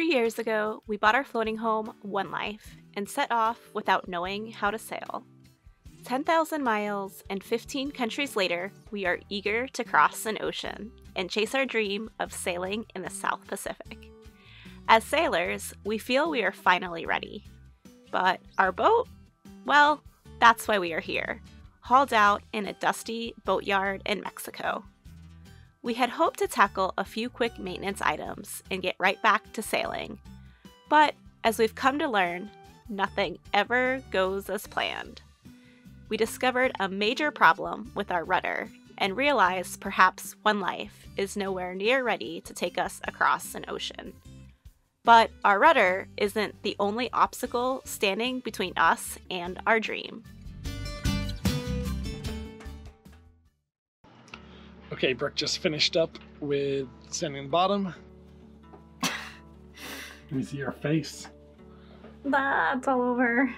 3 years ago, we bought our floating home, One Life, and set off without knowing how to sail. 10,000 miles and 15 countries later, we are eager to cross an ocean and chase our dream of sailing in the South Pacific. As sailors, we feel we are finally ready. But our boat? Well, that's why we are here, hauled out in a dusty boatyard in Mexico. We had hoped to tackle a few quick maintenance items and get right back to sailing. But as we've come to learn, nothing ever goes as planned. We discovered a major problem with our rudder and realized perhaps One Life is nowhere near ready to take us across an ocean. But our rudder isn't the only obstacle standing between us and our dream. Okay, Brooke just finished up with sanding the bottom. Let me see your face. That's all over.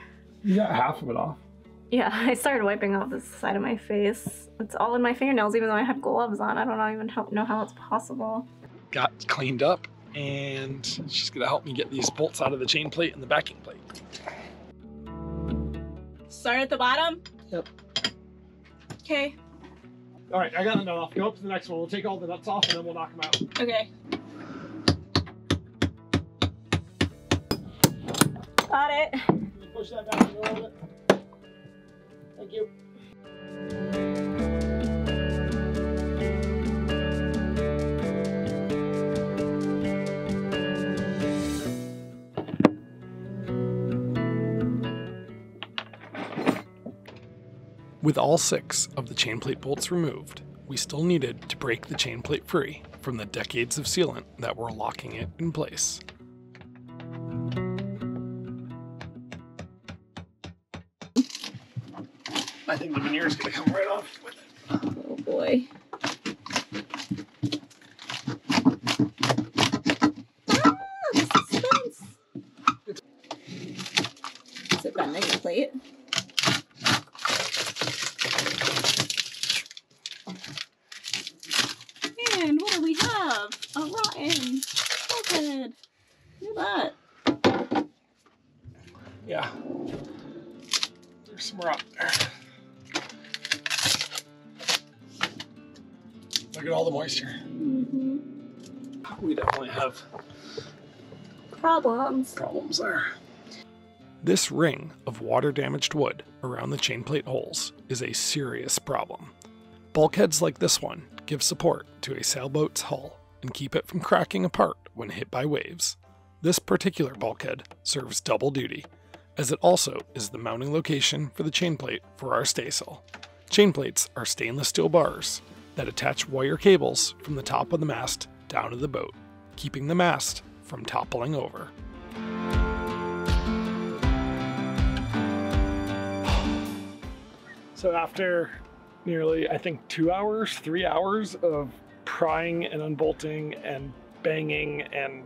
You got half of it off. Yeah, I started wiping off this side of my face. It's all in my fingernails, even though I have gloves on. I don't even know how it's possible. Got cleaned up, and she's gonna help me get these bolts out of the chain plate and the backing plate. Start at the bottom? Yep. Okay. All right, I got a nut off. Go up to the next one. We'll take all the nuts off, and then we'll knock them out. Okay. Got it. Push that down a little bit. Thank you. With all 6 of the chain plate bolts removed, we still needed to break the chain plate free from the decades of sealant that were locking it in place. I think the veneer is going to come right off with it. Oh boy. Suspense! Is it bending the plate? And what do we have? A rotten bulkhead. Look at that. Yeah. There's some rot there. Look at all the moisture. Mm-hmm. We definitely have Problems there. This ring of water-damaged wood around the chain plate holes is a serious problem. Bulkheads like this one give support to a sailboat's hull and keep it from cracking apart when hit by waves. This particular bulkhead serves double duty, as it also is the mounting location for the chain plate for our staysail. Chain plates are stainless steel bars that attach wire cables from the top of the mast down to the boat, keeping the mast from toppling over. So after nearly, I think, 3 hours of prying and unbolting and banging and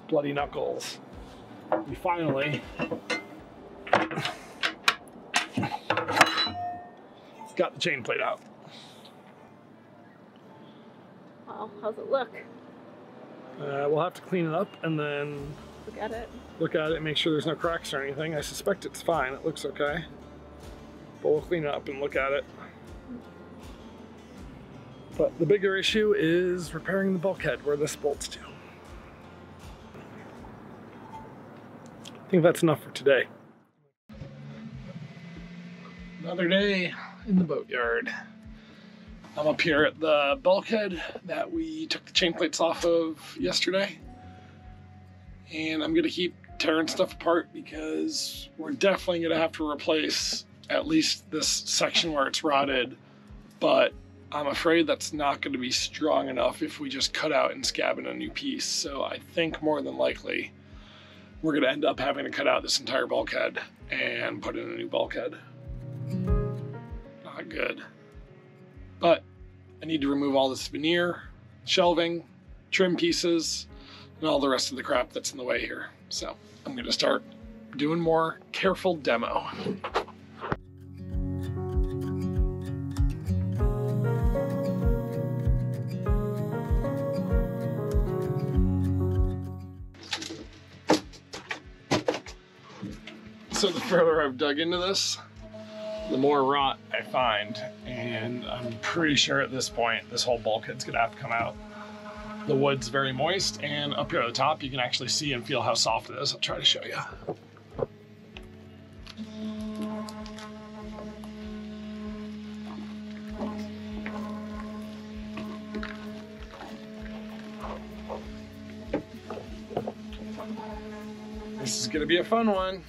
bloody knuckles, we finally got the chain plate out. Wow, how's it look? We'll have to clean it up and then Look at it. look at it and make sure there's no cracks or anything. I suspect it's fine. It looks okay. But we'll clean it up and look at it. But the bigger issue is repairing the bulkhead where this bolts to. I think that's enough for today. Another day in the boatyard. I'm up here at the bulkhead that we took the chain plates off of yesterday. And I'm gonna keep tearing stuff apart because we're definitely gonna have to replace at least this section where it's rotted, but I'm afraid that's not gonna be strong enough if we just cut out and scab in a new piece. So I think more than likely, we're gonna end up having to cut out this entire bulkhead and put in a new bulkhead. Not good. But I need to remove all this veneer, shelving, trim pieces, and all the rest of the crap that's in the way here. So I'm gonna start doing more careful demo. So the further I've dug into this, the more rot I find, and I'm pretty sure at this point this whole bulkhead's gonna have to come out. The wood's very moist, and up here at the top you can actually see and feel how soft it is. I'll try to show you. This is gonna be a fun one.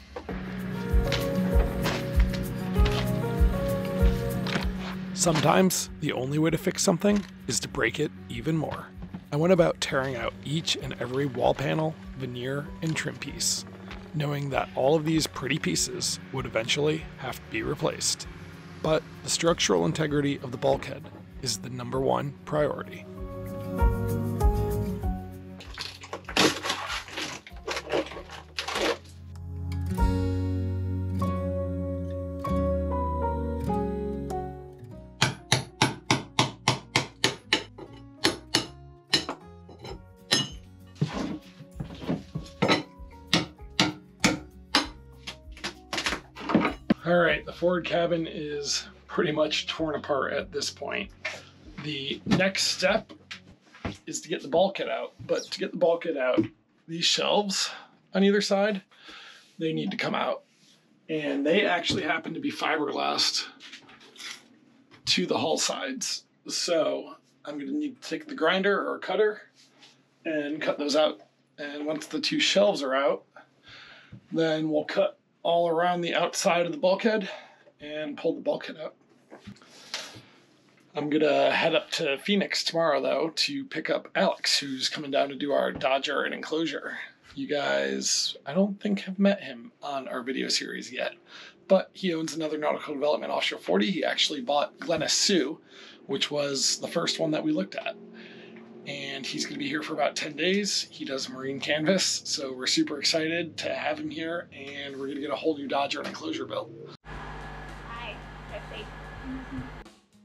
Sometimes the only way to fix something is to break it even more. I went about tearing out each and every wall panel, veneer, and trim piece, knowing that all of these pretty pieces would eventually have to be replaced. But the structural integrity of the bulkhead is the #1 priority. All right, the forward cabin is pretty much torn apart at this point. The next step is to get the bulkhead out, but to get the bulkhead out, these shelves on either side, they need to come out. And they actually happen to be fiberglassed to the hull sides. So I'm gonna need to take the grinder or cutter and cut those out. And once the two shelves are out, then we'll cut all around the outside of the bulkhead and pull the bulkhead out. I'm gonna head up to Phoenix tomorrow though to pick up Alex, who's coming down to do our Dodger and enclosure. You guys, I don't think have met him on our video series yet, but he owns another nautical development offshore 40. He actually bought Glennis Sue, which was the first one that we looked at. And he's going to be here for about 10 days. He does marine canvas, so we're super excited to have him here, and we're going to get a whole new Dodger and enclosure built. Hi,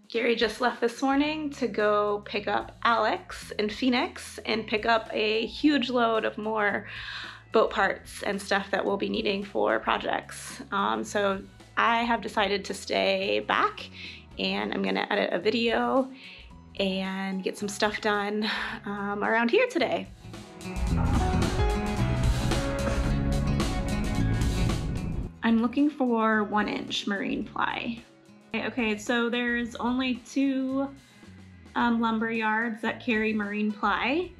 Gary just left this morning to go pick up Alex in Phoenix and pick up a huge load of more boat parts and stuff that we'll be needing for projects. So I have decided to stay back, and I'm going to edit a video and get some stuff done around here today. I'm looking for 1-inch marine ply. Okay, so there's only 2 lumber yards that carry marine ply.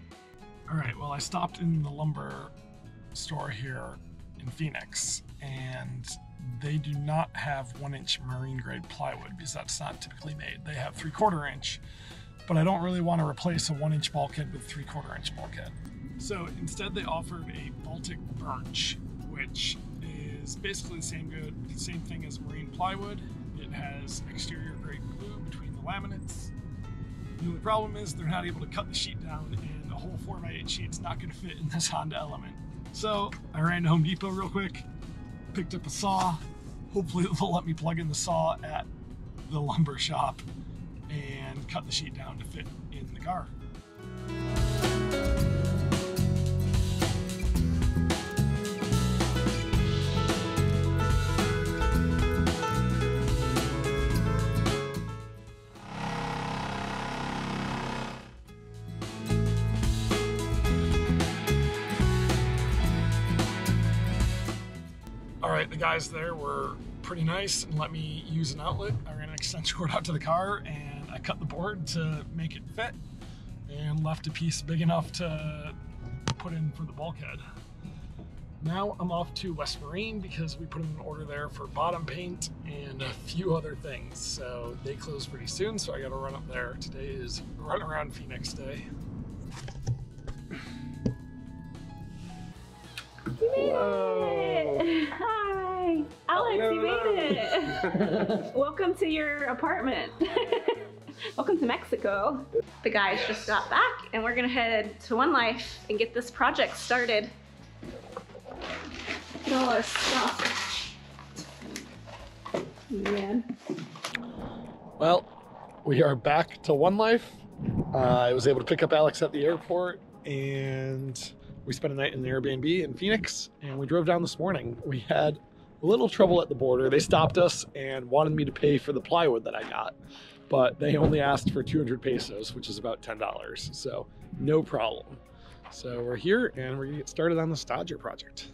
All right, well, I stopped in the lumber store here in Phoenix, and they do not have 1-inch marine grade plywood because that's not typically made. They have 3/4 inch. But I don't really want to replace a 1-inch bulkhead with 3/4 inch bulkhead. So instead they offered a Baltic birch, which is basically the same thing as marine plywood. It has exterior grade glue between the laminates. The only problem is they're not able to cut the sheet down, and a whole 4x8 sheet's not going to fit in this Honda Element. So I ran to Home Depot real quick, picked up a saw. Hopefully they'll let me plug in the saw at the lumber shop and cut the sheet down to fit in the car. All right, the guys there were pretty nice and let me use an outlet. I ran an extension cord out to the car and I cut the board to make it fit and left a piece big enough to put in for the bulkhead. Now I'm off to West Marine because we put in an order there for bottom paint and a few other things. So they close pretty soon, so I gotta run up there. Today is Run Around Phoenix Day. Hello. Hi. Alex, you made it. Welcome to your apartment. Welcome to Mexico. The guys just got back and we're gonna head to One Life and get this project started. Look at all our stuff. Man. Well, we are back to One Life. I was able to pick up Alex at the airport and we spent a night in the Airbnb in Phoenix and we drove down this morning. We had a little trouble at the border. They stopped us and wanted me to pay for the plywood that I got, but they only asked for 200 pesos, which is about $10. So no problem. So we're here and we're gonna get started on this Dodger project.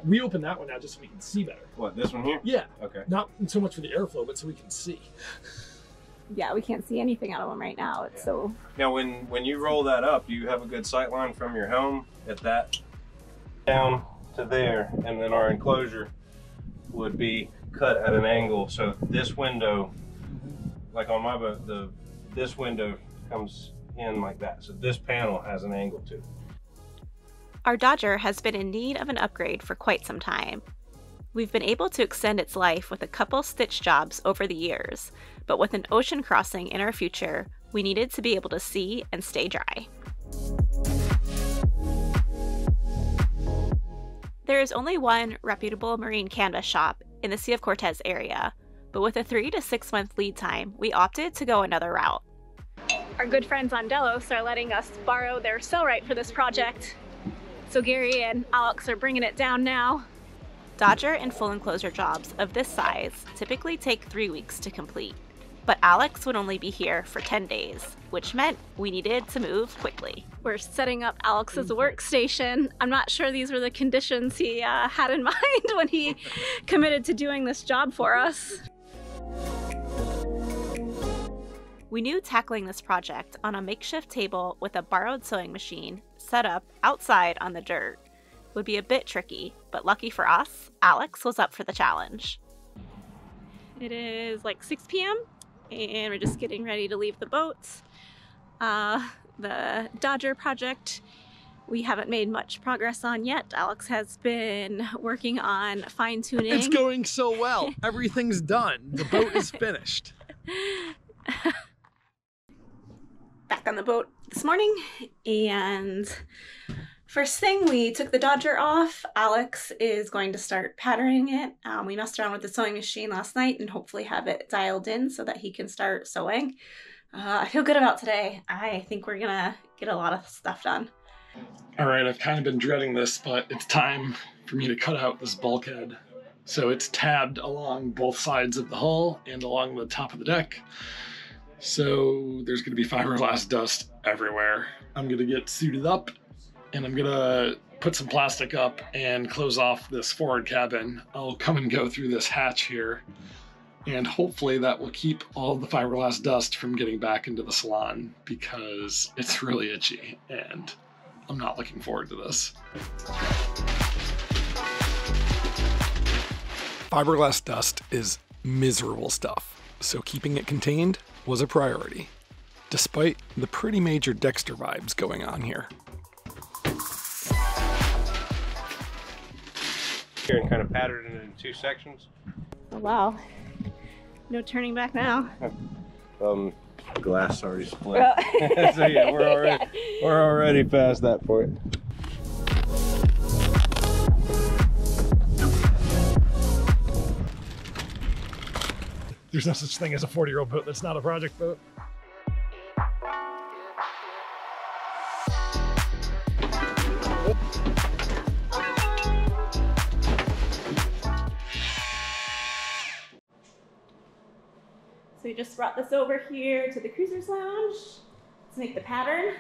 We opened that one now just so we can see better. What, this one here? Yeah. Okay. Not so much for the airflow, but so we can see. Yeah, we can't see anything out of them right now. It's so... Now, when you roll that up, do you have a good sight line from your home at that down to there, and then our enclosure would be cut at an angle. So this window, like on my boat, this window comes in like that. So this panel has an angle to it. Our Dodger has been in need of an upgrade for quite some time. We've been able to extend its life with a couple stitch jobs over the years, but with an ocean crossing in our future, we needed to be able to see and stay dry. There is only one reputable marine canvas shop in the Sea of Cortez area, but with a 3 to 6 month lead time, we opted to go another route. Our good friends on Delos are letting us borrow their Sailrite for this project, so Gary and Alex are bringing it down now. Dodger and full enclosure jobs of this size typically take 3 weeks to complete, but Alex would only be here for 10 days, which meant we needed to move quickly. We're setting up Alex's workstation. I'm not sure these were the conditions he had in mind when he committed to doing this job for us. We knew tackling this project on a makeshift table with a borrowed sewing machine set up outside on the dirt would be a bit tricky, but lucky for us, Alex was up for the challenge. It is like 6 p.m. and we're just getting ready to leave the boat. The Dodger project we haven't made much progress on yet. Alex has been working on fine-tuning. It's going so well. Everything's done. The boat is finished. Back on the boat this morning, and first thing, we took the Dodger off. Alex is going to start patterning it. We messed around with the sewing machine last night and hopefully have it dialed in so that he can start sewing. I feel good about today. I think we're gonna get a lot of stuff done. All right, I've kind of been dreading this, but it's time for me to cut out this bulkhead. So it's tabbed along both sides of the hull and along the top of the deck. So there's gonna be fiberglass dust everywhere. I'm gonna get suited up and I'm gonna put some plastic up and close off this forward cabin. I'll come and go through this hatch here, and hopefully that will keep all the fiberglass dust from getting back into the salon because it's really itchy and I'm not looking forward to this. Fiberglass dust is miserable stuff, so keeping it contained was a priority, despite the pretty major Dexter vibes going on here. Here and kind of patterned it in 2 sections. Oh wow, no turning back now. Glass already split. So yeah, we're already past that point. There's no such thing as a 40-year-old boat that's not a project boat. So we just brought this over here to the cruiser's lounge to make the pattern.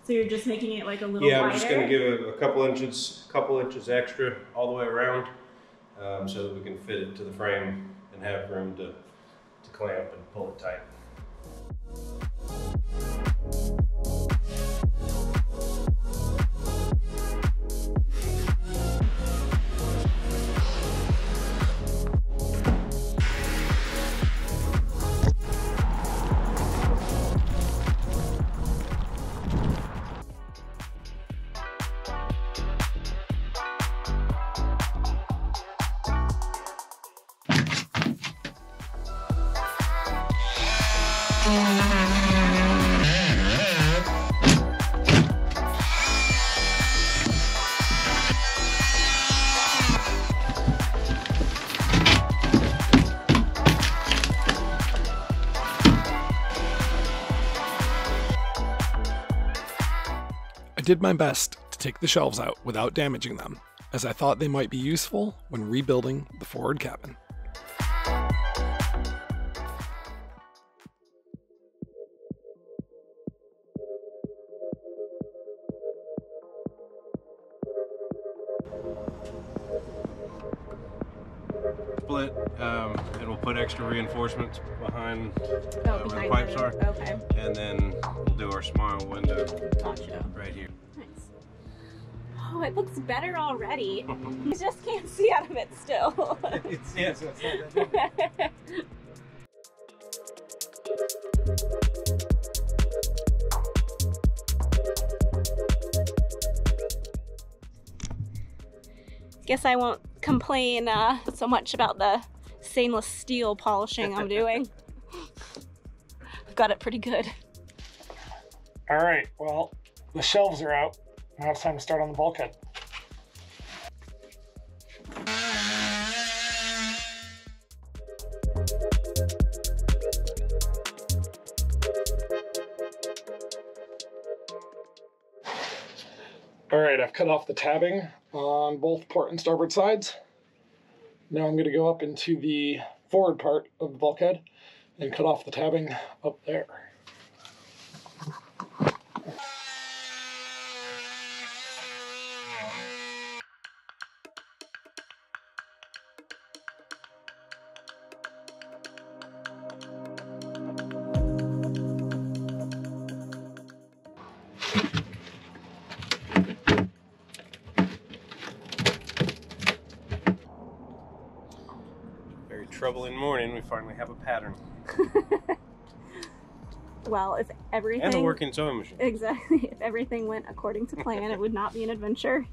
So you're just making it like a little wider? Yeah, I'm just going to give it a couple inches extra all the way around so that we can fit it to the frame and have room to clamp and pull it tight. I did my best to take the shelves out without damaging them, as I thought they might be useful when rebuilding the forward cabin. Split, and we'll put extra reinforcements behind where the behind pipes are. Okay. And then we'll do our smile window Gotcha. right here. Nice. Oh, it looks better already. You just can't see out of it still. It's not that bad. Guess I won't complain so much about the stainless steel polishing I'm doing. I've got it pretty good. All right, well, the shelves are out. Now it's time to start on the bulkhead. All right, I've cut off the tabbing on both port and starboard sides. Now I'm going to go up into the forward part of the bulkhead and cut off the tabbing up there. Very troubling morning. We finally have a pattern. Well, if everything... And a working sewing machine. Exactly. If everything went according to plan, it would not be an adventure.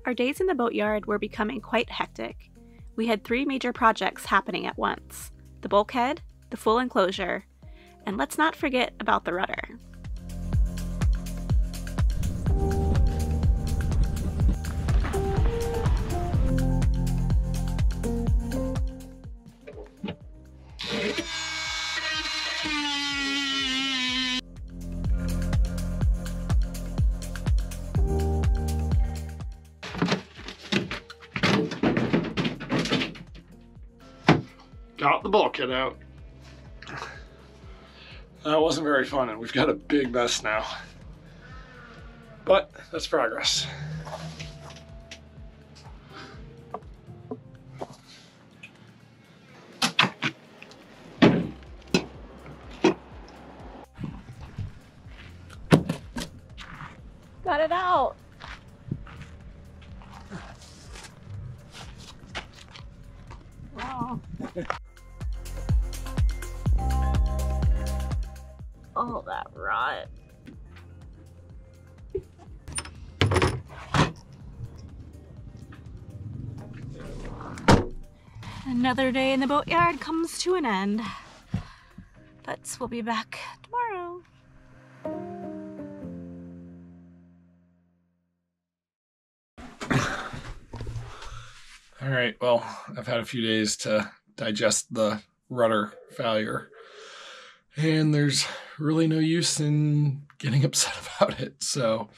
Our days in the boatyard were becoming quite hectic. We had 3 major projects happening at once: the bulkhead, the full enclosure, and let's not forget about the rudder. Got the bulkhead out. That wasn't very fun, and we've got a big mess now. But that's progress. Got it out! Wow. All that rot. Another day in the boatyard comes to an end, but we'll be back tomorrow. All right, well, I've had a few days to digest the rudder failure, and there's really no use in getting upset about it. So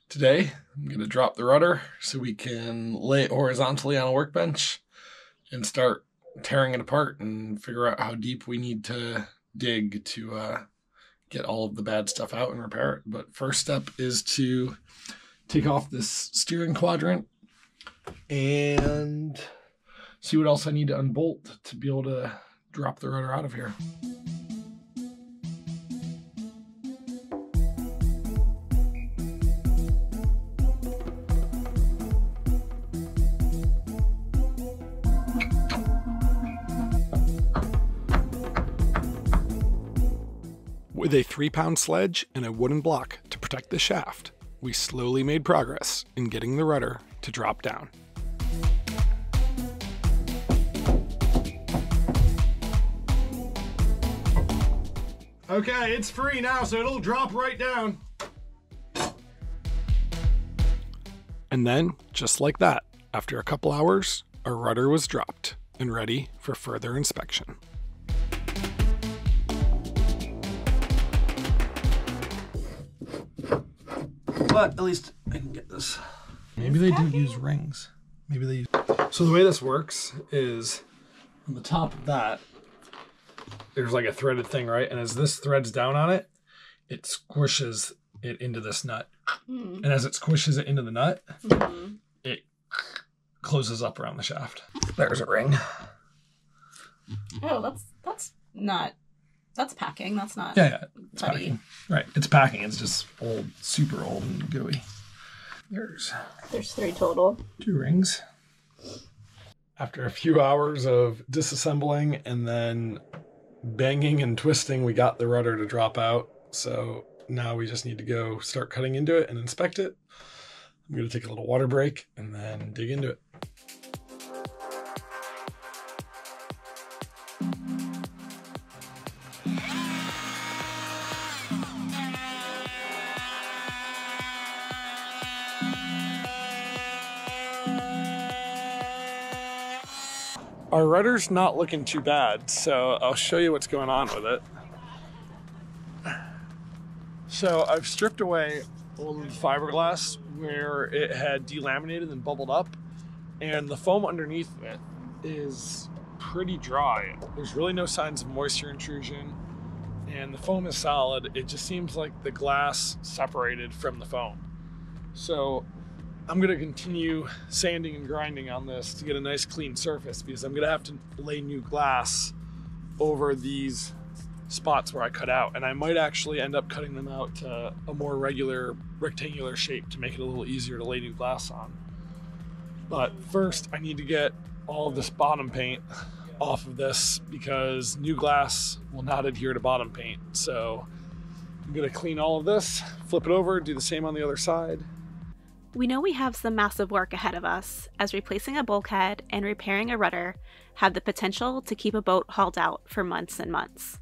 today I'm going to drop the rudder so we can lay it horizontally on a workbench and start tearing it apart and figure out how deep we need to dig to get all of the bad stuff out and repair it. But first step is to take off this steering quadrant and see what else I need to unbolt to be able to drop the rudder out of here. With a 3-pound sledge and a wooden block to protect the shaft, we slowly made progress in getting the rudder to drop down. Okay, it's free now, so it'll drop right down. And then, just like that, after a couple hours, our rudder was dropped and ready for further inspection. But at least I can get this. Maybe they do use rings. Maybe they use... So the way this works is on the top of that, there's like a threaded thing, right? And as this threads down on it, it squishes it into this nut. And as it squishes it into the nut, it closes up around the shaft. There's a ring. Oh, that's not... That's packing. That's not... Yeah, it's packing. Right, it's packing. It's just old, super old and gooey. There's 3 total. 2 rings. After a few hours of disassembling and then banging and twisting, we got the rudder to drop out. So now we just need to go start cutting into it and inspect it. I'm going to take a little water break and then dig into it. Our rudder's not looking too bad, so I'll show you what's going on with it. So I've stripped away all of the fiberglass where it had delaminated and bubbled up, and the foam underneath it is pretty dry. There's really no signs of moisture intrusion, and the foam is solid. It just seems like the glass separated from the foam. So I'm going to continue sanding and grinding on this to get a nice clean surface, because I'm going to have to lay new glass over these spots where I cut out, and I might actually end up cutting them out to a more regular rectangular shape to make it a little easier to lay new glass on. But first I need to get all of this bottom paint off of this, because new glass will not adhere to bottom paint. So I'm going to clean all of this, flip it over, do the same on the other side. We know we have some massive work ahead of us, as replacing a bulkhead and repairing a rudder have the potential to keep a boat hauled out for months and months.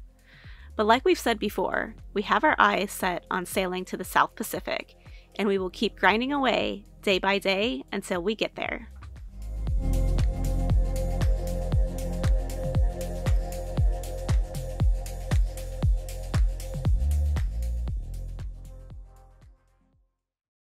But like we've said before, we have our eyes set on sailing to the South Pacific, and we will keep grinding away day by day until we get there.